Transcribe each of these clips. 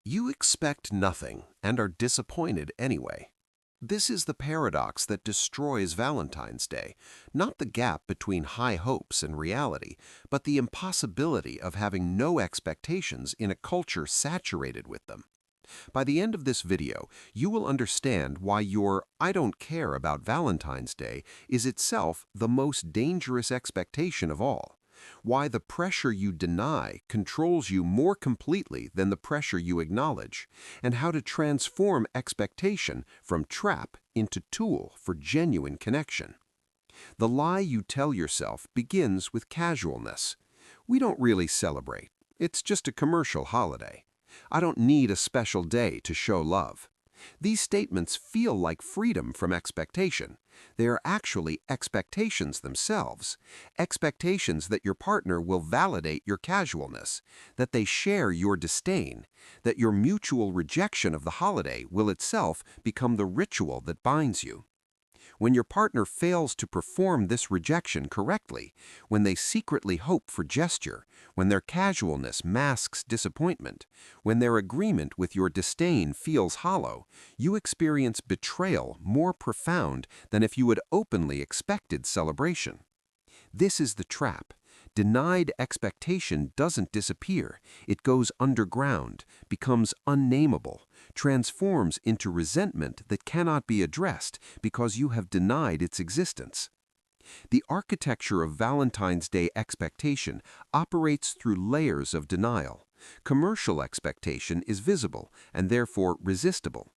You expect nothing and are disappointed anyway. This is the paradox that destroys Valentine's Day, not the gap between high hopes and reality, but the impossibility of having no expectations in a culture saturated with them. By the end of this video, you will understand why your "I don't care about Valentine's Day" is itself the most dangerous expectation of all. Why the pressure you deny controls you more completely than the pressure you acknowledge, and how to transform expectation from trap into tool for genuine connection. The lie you tell yourself begins with casualness. We don't really celebrate. It's just a commercial holiday. I don't need a special day to show love. These statements feel like freedom from expectation. They are actually expectations themselves. Expectations that your partner will validate your casualness, that they share your disdain, that your mutual rejection of the holiday will itself become the ritual that binds you. When your partner fails to perform this rejection correctly, when they secretly hope for gesture, when their casualness masks disappointment, when their agreement with your disdain feels hollow, you experience betrayal more profound than if you had openly expected celebration. This is the trap. Denied expectation doesn't disappear. It goes underground, becomes unnameable, transforms into resentment that cannot be addressed because you have denied its existence. The architecture of Valentine's Day expectation operates through layers of denial. Commercial expectation is visible and therefore resistible.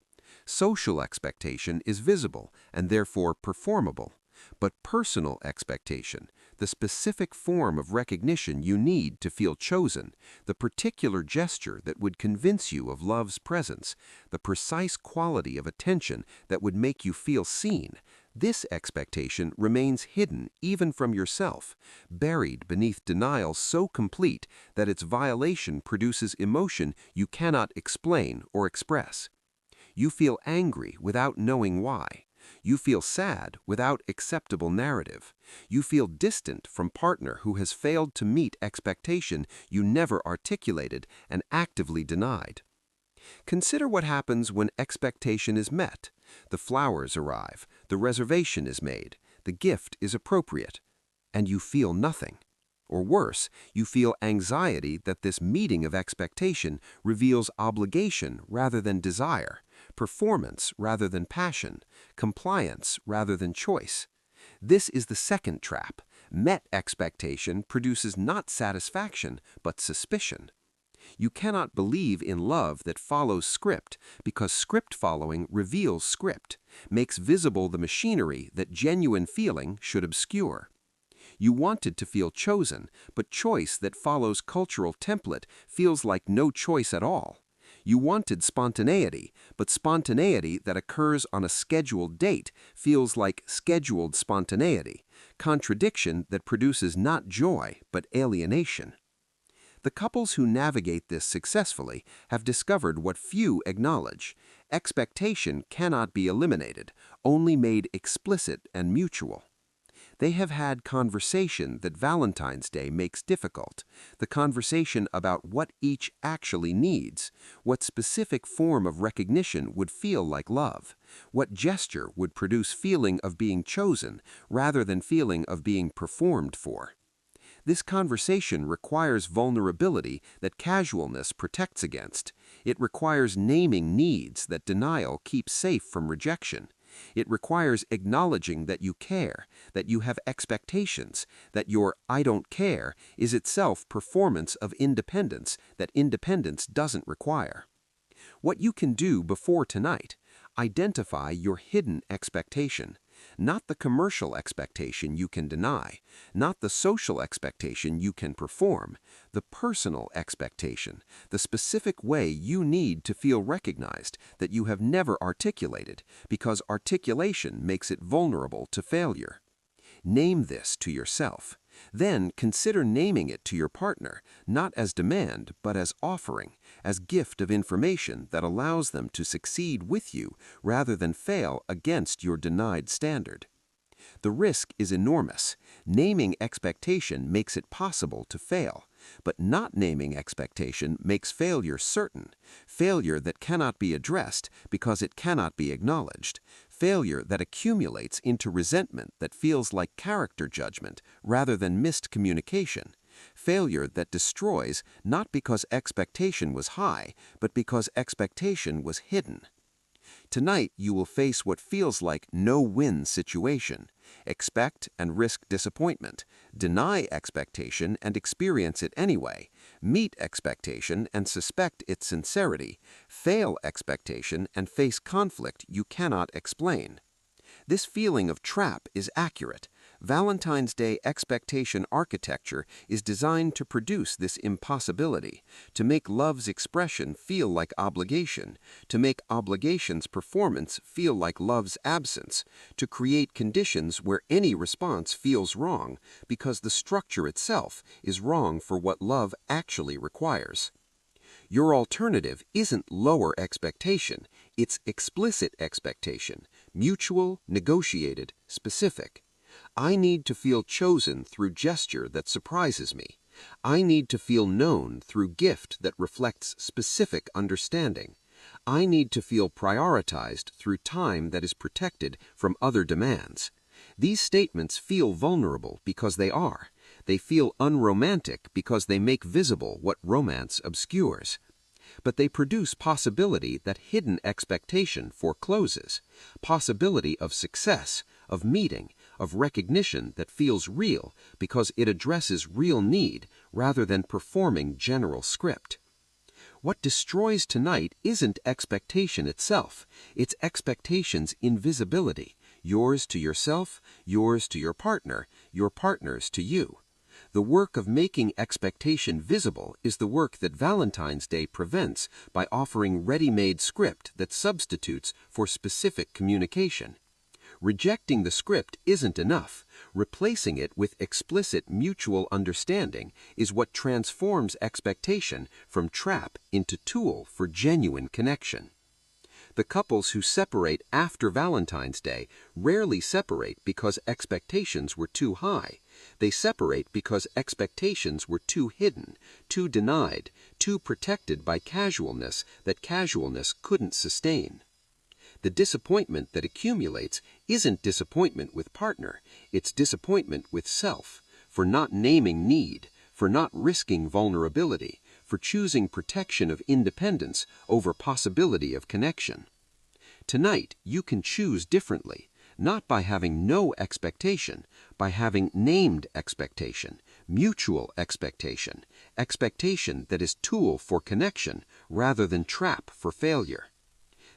Social expectation is visible and therefore performable. But personal expectation, the specific form of recognition you need to feel chosen, the particular gesture that would convince you of love's presence, the precise quality of attention that would make you feel seen, this expectation remains hidden even from yourself, buried beneath denial so complete that its violation produces emotion you cannot explain or express. You feel angry without knowing why. You feel sad without acceptable narrative. You feel distant from partner who has failed to meet expectation you never articulated and actively denied. Consider what happens when expectation is met. The flowers arrive, the reservation is made, the gift is appropriate, and you feel nothing. Or worse, you feel anxiety that this meeting of expectation reveals obligation rather than desire, performance rather than passion, compliance rather than choice. This is the second trap. Met expectation produces not satisfaction, but suspicion. You cannot believe in love that follows script because script following reveals script, makes visible the machinery that genuine feeling should obscure. You wanted to feel chosen, but choice that follows cultural template feels like no choice at all. You wanted spontaneity, but spontaneity that occurs on a scheduled date feels like scheduled spontaneity, contradiction that produces not joy, but alienation. The couples who navigate this successfully have discovered what few acknowledge. Expectation cannot be eliminated, only made explicit and mutual. They have had conversation that Valentine's Day makes difficult, the conversation about what each actually needs, what specific form of recognition would feel like love, what gesture would produce feeling of being chosen rather than feeling of being performed for. This conversation requires vulnerability that casualness protects against. It requires naming needs that denial keeps safe from rejection. It requires acknowledging that you care, that you have expectations, that your "I don't care" is itself performance of independence that independence doesn't require. What you can do before tonight, identify your hidden expectation. Not the commercial expectation you can deny, not the social expectation you can perform, the personal expectation, the specific way you need to feel recognized that you have never articulated, because articulation makes it vulnerable to failure. Name this to yourself. Then consider naming it to your partner, not as demand, but as offering, as gift of information that allows them to succeed with you rather than fail against your denied standard. The risk is enormous. Naming expectation makes it possible to fail, But not naming expectation makes failure certain, failure that cannot be addressed because it cannot be acknowledged, failure that accumulates into resentment that feels like character judgment rather than missed communication, failure that destroys not because expectation was high, but because expectation was hidden. Tonight, you will face what feels like no-win situation. Expect and risk disappointment. Deny expectation and experience it anyway. Meet expectation and suspect its sincerity. Fail expectation and face conflict you cannot explain. This feeling of trap is accurate. Valentine's Day expectation architecture is designed to produce this impossibility, to make love's expression feel like obligation, to make obligation's performance feel like love's absence, to create conditions where any response feels wrong because the structure itself is wrong for what love actually requires. Your alternative isn't lower expectation, it's explicit expectation, mutual, negotiated, specific. I need to feel chosen through gesture that surprises me. I need to feel known through gift that reflects specific understanding. I need to feel prioritized through time that is protected from other demands. These statements feel vulnerable because they are. They feel unromantic because they make visible what romance obscures. But they produce possibility that hidden expectation forecloses, possibility of success, of meeting, of recognition that feels real because it addresses real need rather than performing general script. What destroys tonight isn't expectation itself, it's expectation's invisibility, yours to yourself, yours to your partner, your partner's to you. The work of making expectation visible is the work that Valentine's Day prevents by offering ready-made script that substitutes for specific communication. Rejecting the script isn't enough. Replacing it with explicit mutual understanding is what transforms expectation from trap into tool for genuine connection. The couples who separate after Valentine's Day rarely separate because expectations were too high. They separate because expectations were too hidden, too denied, too protected by casualness that casualness couldn't sustain. The disappointment that accumulates isn't disappointment with partner, it's disappointment with self, for not naming need, for not risking vulnerability, for choosing protection of independence over possibility of connection. Tonight, you can choose differently, not by having no expectation, by having named expectation, mutual expectation, expectation that is tool for connection rather than trap for failure.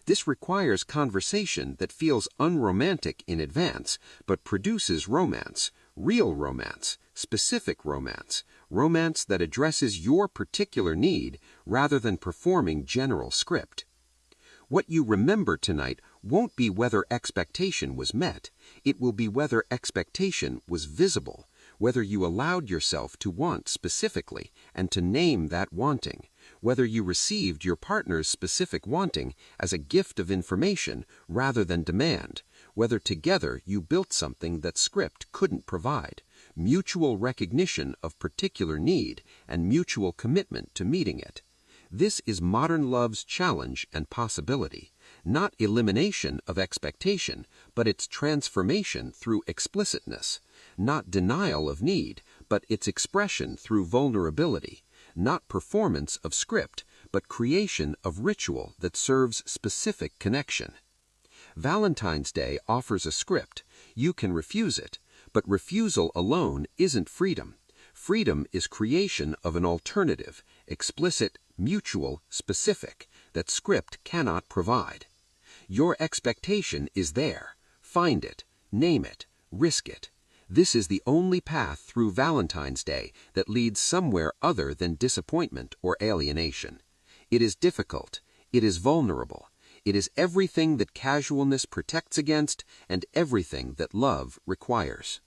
This requires conversation that feels unromantic in advance, but produces romance, real romance, specific romance, romance that addresses your particular need rather than performing general script. What you remember tonight won't be whether expectation was met, it will be whether expectation was visible, whether you allowed yourself to want specifically and to name that wanting, whether you received your partner's specific wanting as a gift of information rather than demand, whether together you built something that script couldn't provide, mutual recognition of particular need and mutual commitment to meeting it. This is modern love's challenge and possibility, not elimination of expectation, but its transformation through explicitness, not denial of need, but its expression through vulnerability, not performance of script, but creation of ritual that serves specific connection. Valentine's Day offers a script. You can refuse it, but refusal alone isn't freedom. Freedom is creation of an alternative, explicit, mutual, specific, that script cannot provide. Your expectation is there. Find it, name it, risk it. This is the only path through Valentine's Day that leads somewhere other than disappointment or alienation. It is difficult. It is vulnerable. It is everything that casualness protects against and everything that love requires.